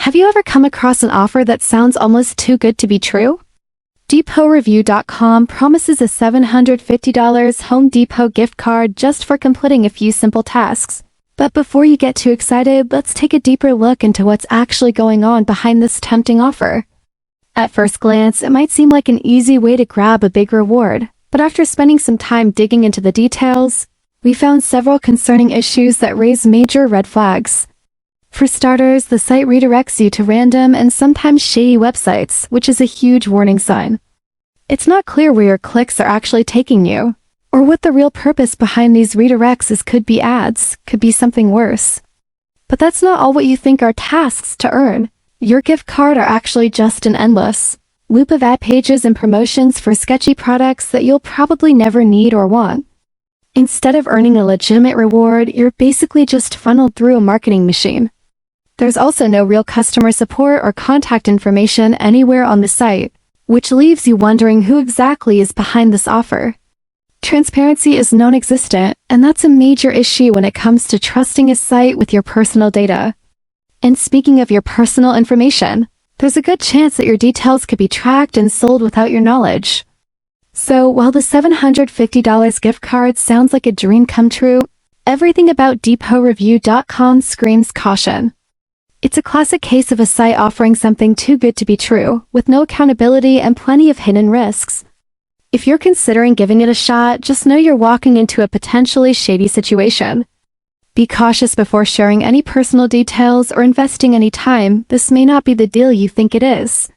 Have you ever come across an offer that sounds almost too good to be true? DepotReview.com promises a $750 Home Depot gift card just for completing a few simple tasks. But before you get too excited, let's take a deeper look into what's actually going on behind this tempting offer. At first glance, it might seem like an easy way to grab a big reward, but after spending some time digging into the details, we found several concerning issues that raise major red flags. For starters, the site redirects you to random and sometimes shady websites, which is a huge warning sign. It's not clear where your clicks are actually taking you, or what the real purpose behind these redirects is. Could be ads, could be something worse. But that's not all what you think are tasks to earn. Your gift card are actually just an endless loop of ad pages and promotions for sketchy products that you'll probably never need or want. Instead of earning a legitimate reward, you're basically just funneled through a marketing machine. There's also no real customer support or contact information anywhere on the site, which leaves you wondering who exactly is behind this offer. Transparency is non-existent, and that's a major issue when it comes to trusting a site with your personal data. And speaking of your personal information, there's a good chance that your details could be tracked and sold without your knowledge. So while the $750 gift card sounds like a dream come true, everything about DepotReview.com screams caution. It's a classic case of a site offering something too good to be true, with no accountability and plenty of hidden risks. If you're considering giving it a shot, just know you're walking into a potentially shady situation. Be cautious before sharing any personal details or investing any time. This may not be the deal you think it is.